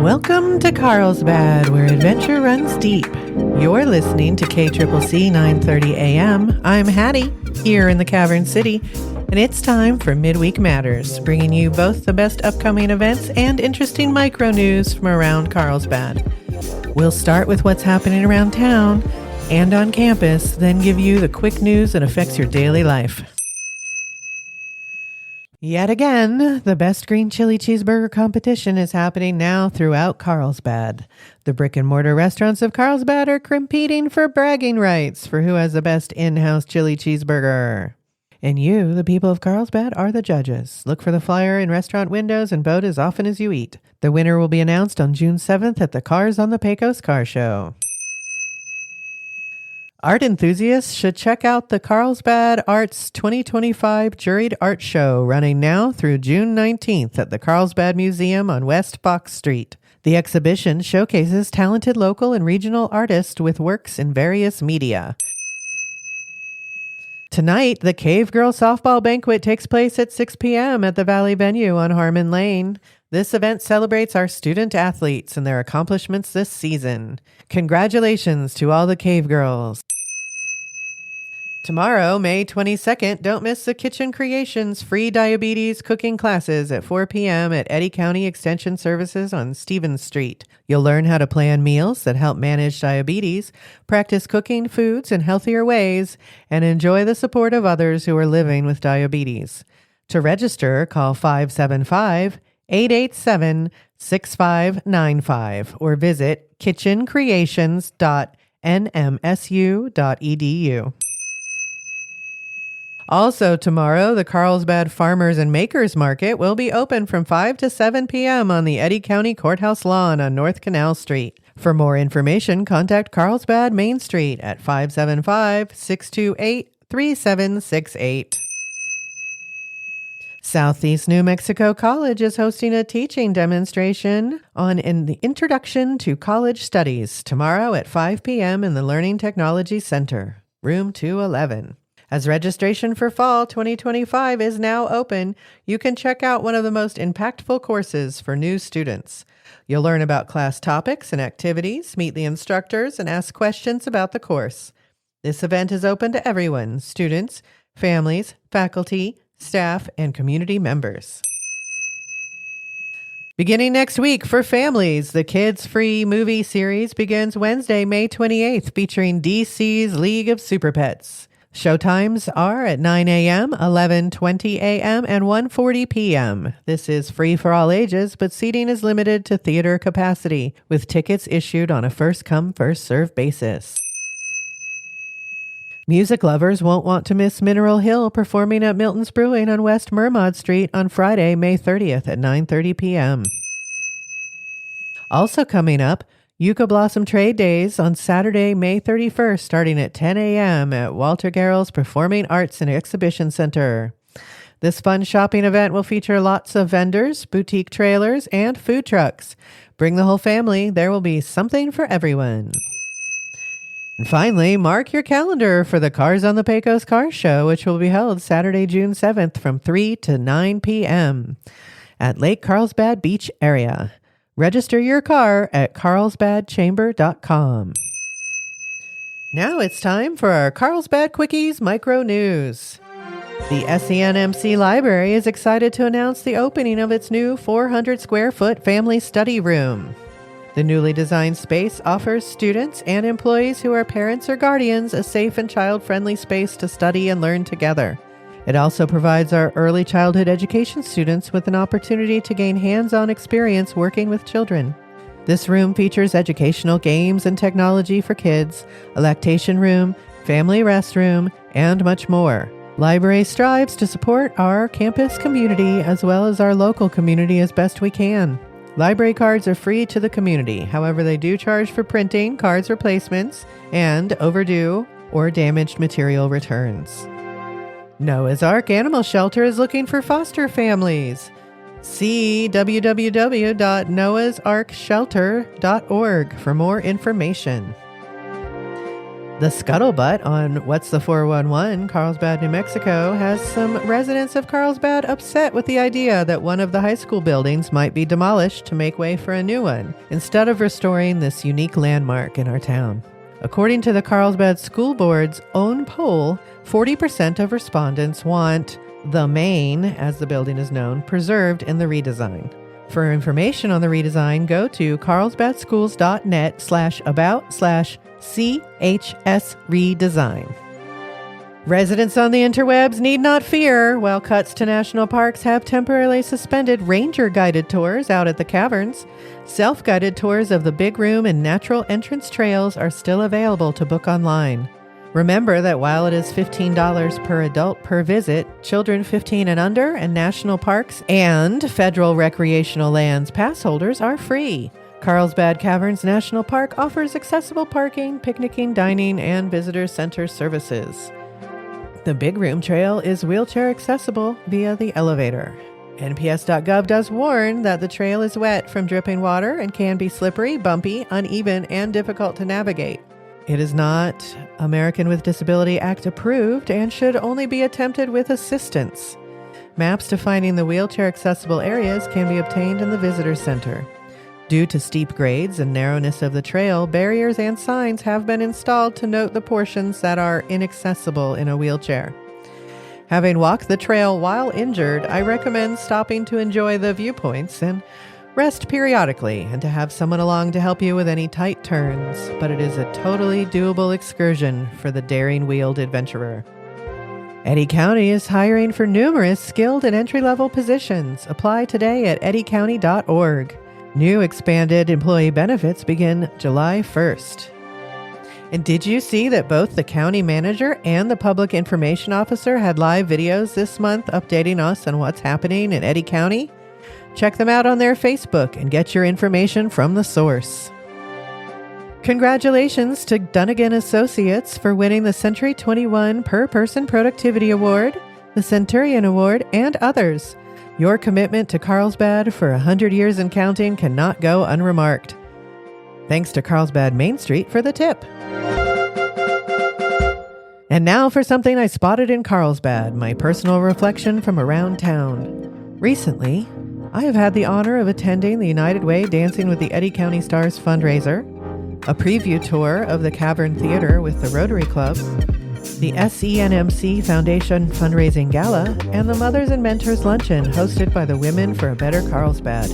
Welcome to Carlsbad, where adventure runs deep. You're listening to KCCC 930 AM. I'm Hattie, here in the Cavern City, and it's time for Midweek Matters, bringing you both the best upcoming events and interesting micro news from around Carlsbad. We'll start with what's happening around town and on campus, then give you the quick news that affects your daily life. Yet again, the best green chili cheeseburger competition is happening now throughout Carlsbad. The brick and mortar restaurants of Carlsbad are competing for bragging rights for who has the best in-house chili cheeseburger. And you, the people of Carlsbad, are the judges. Look for the flyer in restaurant windows and vote as often as you eat. The winner will be announced on June 7th at the Cars on the Pecos Car Show. Art enthusiasts should check out the Carlsbad Arts 2025 Juried Art Show, running now through June 19th at the Carlsbad Museum on West Fox Street. The exhibition showcases talented local and regional artists with works in various media. Tonight, the Cave Girl Softball Banquet takes place at 6 p.m. at the Valley Venue on Harmon Lane. This event celebrates our student athletes and their accomplishments this season. Congratulations to all the Cave Girls. Tomorrow, May 22nd, don't miss the Kitchen Creations free diabetes cooking classes at 4 p.m. at Eddy County Extension Services on Stevens Street. You'll learn how to plan meals that help manage diabetes, practice cooking foods in healthier ways, and enjoy the support of others who are living with diabetes. To register, call 575-887-6595 or visit kitchencreations.nmsu.edu. Also tomorrow, the Carlsbad Farmers and Makers Market will be open from 5 to 7 p.m. on the Eddy County Courthouse lawn on North Canal Street. For more information, contact Carlsbad Main Street at 575-628-3768. Southeast New Mexico College is hosting a teaching demonstration on the Introduction to College Studies tomorrow at 5 p.m. in the Learning Technology Center, room 211. As registration for fall 2025 is now open, you can check out one of the most impactful courses for new students. You'll learn about class topics and activities, meet the instructors, and ask questions about the course. This event is open to everyone: students, families, faculty, staff, and community members. Beginning next week for families, the Kids Free movie series begins Wednesday, May 28th, featuring DC's League of Super Pets. Showtimes are at 9 a.m., 11:20 a.m., and 1:40 p.m. This is free for all ages, but seating is limited to theater capacity, with tickets issued on a first-come, first-served basis. Music lovers won't want to miss Mineral Hill performing at Milton's Brewing on West Mermod Street on Friday, May 30th at 9:30 p.m. Also coming up, Yucca Blossom Trade Days on Saturday, May 31st, starting at 10 a.m. at Walter Garrell's Performing Arts and Exhibition Center. This fun shopping event will feature lots of vendors, boutique trailers, and food trucks. Bring the whole family. There will be something for everyone. And finally, mark your calendar for the Cars on the Pecos Car Show, which will be held Saturday, June 7th from 3 to 9 p.m. at Lake Carlsbad Beach area. Register your car at carlsbadchamber.com. Now it's time for our Carlsbad Quickies Micro News. The SENMC Library is excited to announce the opening of its new 400-square-foot family study room. The newly designed space offers students and employees who are parents or guardians a safe and child-friendly space to study and learn together. It also provides our early childhood education students with an opportunity to gain hands-on experience working with children. This room features educational games and technology for kids, a lactation room, family restroom, and much more. Library strives to support our campus community as well as our local community as best we can. Library cards are free to the community. However, they do charge for printing, cards replacements, and overdue or damaged material returns. Noah's Ark Animal Shelter is looking for foster families. See www.noahsarkshelter.org for more information. The Scuttlebutt on What's the 411, Carlsbad, New Mexico, has some residents of Carlsbad upset with the idea that one of the high school buildings might be demolished to make way for a new one, instead of restoring this unique landmark in our town. According to the Carlsbad School Board's own poll, 40% of respondents want the Main, as the building is known, preserved in the redesign. For information on the redesign, go to carlsbadschools.net/about/CHS redesign. Residents on the interwebs need not fear. While cuts to national parks have temporarily suspended ranger-guided tours out at the caverns, self-guided tours of the Big Room and natural entrance trails are still available to book online. Remember that while it is $15 per adult per visit, children 15 and under and national parks and federal recreational lands pass holders are free. Carlsbad Caverns National Park offers accessible parking, picnicking, dining, and visitor center services. The Big Room Trail is wheelchair accessible via the elevator. NPS.gov does warn that the trail is wet from dripping water and can be slippery, bumpy, uneven, and difficult to navigate. It is not American with Disability Act approved and should only be attempted with assistance. Maps to finding the wheelchair accessible areas can be obtained in the visitor center. Due to steep grades and narrowness of the trail, barriers and signs have been installed to note the portions that are inaccessible in a wheelchair. Having walked the trail while injured, I recommend stopping to enjoy the viewpoints and rest periodically and to have someone along to help you with any tight turns, but it is a totally doable excursion for the daring-wheeled adventurer. Eddy County is hiring for numerous skilled and entry-level positions. Apply today at eddycounty.org. New expanded employee benefits begin July 1st. And did you see that both the county manager and the public information officer had live videos this month updating us on what's happening in Eddy County? Check them out on their Facebook and get your information from the source. Congratulations to Dunnigan Associates for winning the Century 21 Per Person Productivity Award, the Centurion Award, and others. Your commitment to Carlsbad for 100 years and counting cannot go unremarked. Thanks to Carlsbad Main Street for the tip. And now for something I spotted in Carlsbad, my personal reflection from around town. Recently, I have had the honor of attending the United Way Dancing with the Eddy County Stars fundraiser, a preview tour of the Cavern Theater with the Rotary Club, the SENMC Foundation Fundraising Gala, and the Mothers and Mentors Luncheon hosted by the Women for a Better Carlsbad.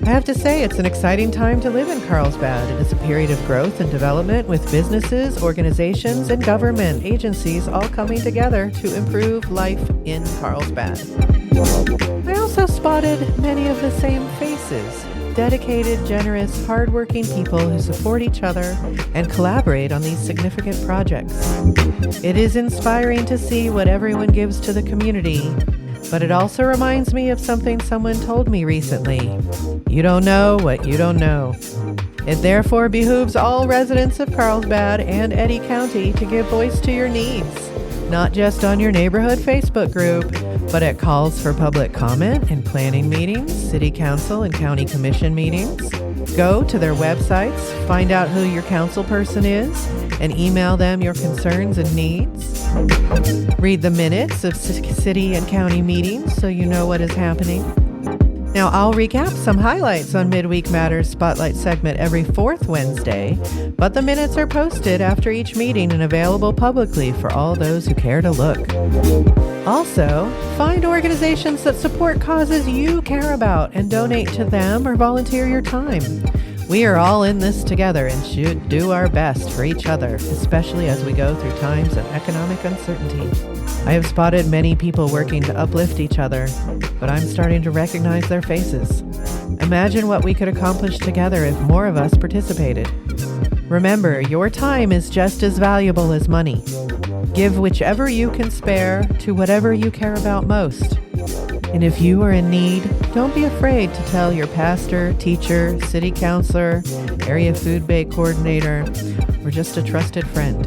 I have to say it's an exciting time to live in Carlsbad. It is a period of growth and development with businesses, organizations, and government agencies all coming together to improve life in Carlsbad. I also spotted many of the same faces. Dedicated, generous, hardworking people who support each other and collaborate on these significant projects. It is inspiring to see what everyone gives to the community, but it also reminds me of something someone told me recently. You don't know what you don't know. It therefore behooves all residents of Carlsbad and Eddy County to give voice to your needs, not just on your neighborhood Facebook group, but at calls for public comment and planning meetings, city council and county commission meetings. Go to their websites, find out who your council person is, and email them your concerns and needs. Read the minutes of city and county meetings so you know what is happening. Now, I'll recap some highlights on Midweek Matters Spotlight segment every fourth Wednesday, but the minutes are posted after each meeting and available publicly for all those who care to look. Also, find organizations that support causes you care about and donate to them or volunteer your time. We are all in this together and should do our best for each other, especially as we go through times of economic uncertainty. I have spotted many people working to uplift each other, but I'm starting to recognize their faces. Imagine what we could accomplish together if more of us participated. Remember, your time is just as valuable as money. Give whichever you can spare to whatever you care about most. And if you are in need, don't be afraid to tell your pastor, teacher, city councilor, area food bank coordinator, or just a trusted friend.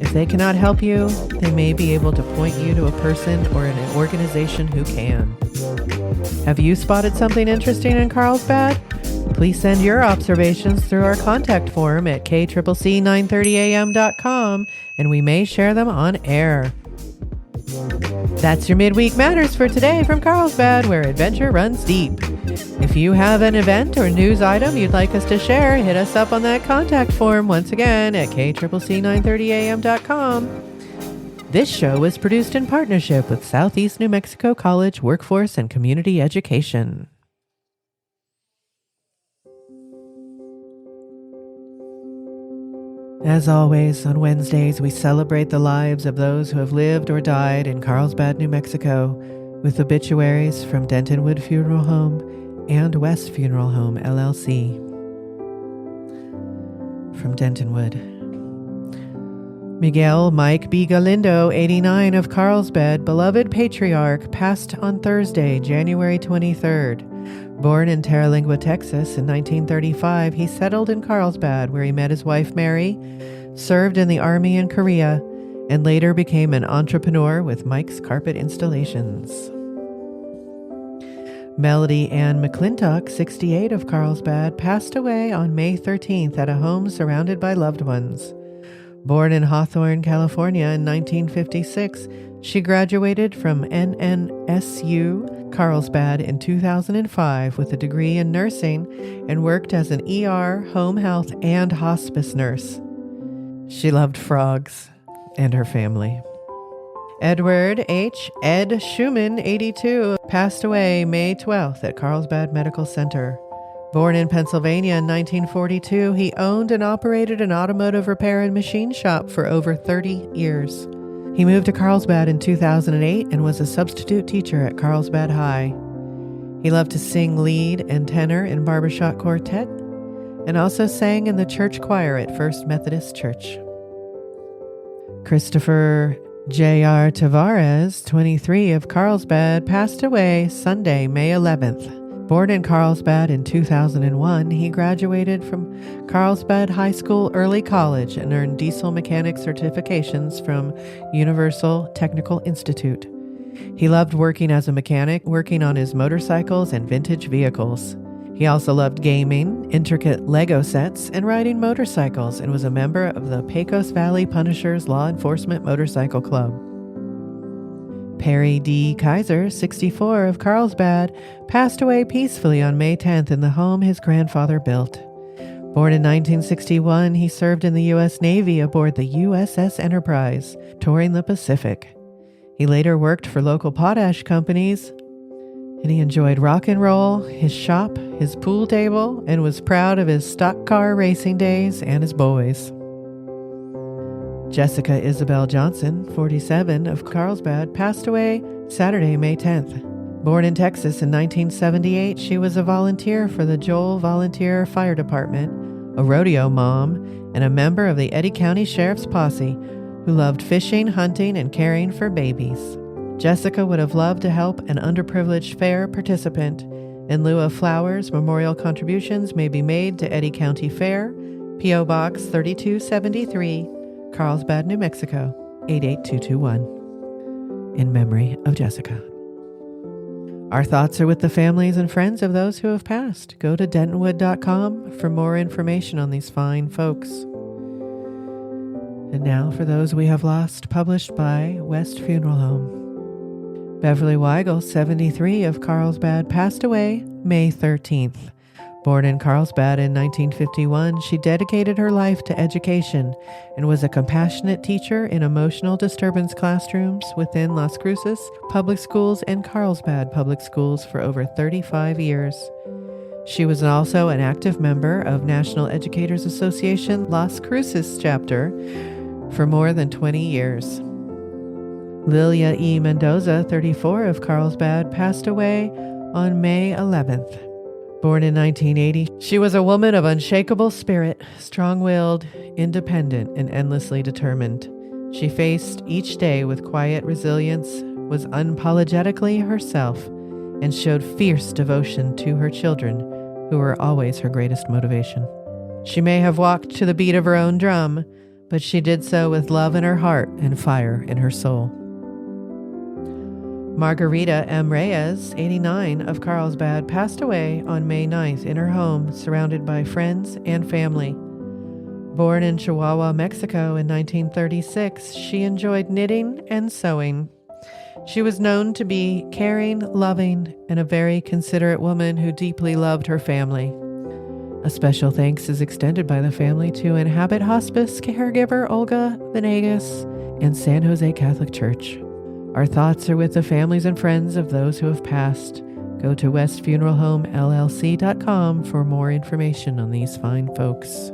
If they cannot help you, they may be able to point you to a person or an organization who can. Have you spotted something interesting in Carlsbad? Please send your observations through our contact form at kccc930am.com, and we may share them on air. That's your Midweek Matters for today from Carlsbad, where adventure runs deep. If you have an event or news item you'd like us to share, hit us up on that contact form once again at kccc930am.com. This show was produced in partnership with Southeast New Mexico College Workforce and Community Education. As always, on Wednesdays, we celebrate the lives of those who have lived or died in Carlsbad, New Mexico, with obituaries from Dentonwood Funeral Home and West Funeral Home, LLC. From Dentonwood. Miguel Mike B. Galindo, 89, of Carlsbad, beloved patriarch, passed on Thursday, January 23rd. Born in Terralingua, Texas in 1935, he settled in Carlsbad, where he met his wife Mary, served in the Army in Korea, and later became an entrepreneur with Mike's Carpet Installations. Melody Ann McClintock, 68, of Carlsbad, passed away on May 13th at a home surrounded by loved ones. Born in Hawthorne, California in 1956, she graduated from NNSU Carlsbad in 2005 with a degree in nursing and worked as an ER, home health, and hospice nurse. She loved frogs and her family. Edward H. Ed Schumann, 82, passed away May 12th at Carlsbad Medical Center. Born in Pennsylvania in 1942, he owned and operated an automotive repair and machine shop for over 30 years. He moved to Carlsbad in 2008 and was a substitute teacher at Carlsbad High. He loved to sing lead and tenor in barbershop quartet and also sang in the church choir at First Methodist Church. Christopher J.R. Tavares, 23, of Carlsbad, passed away Sunday, May 11th. Born in Carlsbad in 2001, he graduated from Carlsbad High School Early College and earned diesel mechanic certifications from Universal Technical Institute. He loved working as a mechanic, working on his motorcycles and vintage vehicles. He also loved gaming, intricate Lego sets, and riding motorcycles, and was a member of the Pecos Valley Punishers Law Enforcement Motorcycle Club. Perry D. Kaiser, 64, of Carlsbad, passed away peacefully on May 10th in the home his grandfather built. Born in 1961, he served in the U.S. Navy aboard the USS Enterprise, touring the Pacific. He later worked for local potash companies, and he enjoyed rock and roll, his shop, his pool table, and was proud of his stock car racing days and his boys. Jessica Isabel Johnson, 47, of Carlsbad, passed away Saturday, May 10th. Born in Texas in 1978, she was a volunteer for the Joel Volunteer Fire Department, a rodeo mom, and a member of the Eddy County Sheriff's Posse, who loved fishing, hunting, and caring for babies. Jessica would have loved to help an underprivileged fair participant. In lieu of flowers, memorial contributions may be made to Eddy County Fair, P.O. Box 3273, Carlsbad, New Mexico, 88221. In memory of Jessica. Our thoughts are with the families and friends of those who have passed. Go to dentonwood.com for more information on these fine folks. And now for those we have lost, published by West Funeral Home. Beverly Weigel, 73, of Carlsbad, passed away May 13th. Born in Carlsbad in 1951, she dedicated her life to education and was a compassionate teacher in emotional disturbance classrooms within Las Cruces Public Schools and Carlsbad Public Schools for over 35 years. She was also an active member of National Educators Association Las Cruces chapter for more than 20 years. Lilia E. Mendoza, 34, of Carlsbad, passed away on May 11th. Born in 1980, she was a woman of unshakable spirit, strong-willed, independent, and endlessly determined. She faced each day with quiet resilience, was unapologetically herself, and showed fierce devotion to her children, who were always her greatest motivation. She may have walked to the beat of her own drum, but she did so with love in her heart and fire in her soul. Margarita M. Reyes, 89, of Carlsbad, passed away on May 9th in her home, surrounded by friends and family. Born in Chihuahua, Mexico in 1936, she enjoyed knitting and sewing. She was known to be caring, loving, and a very considerate woman who deeply loved her family. A special thanks is extended by the family to Inhabit Hospice caregiver Olga Venegas and San Jose Catholic Church. Our thoughts are with the families and friends of those who have passed. Go to westfuneralhomellc.com for more information on these fine folks.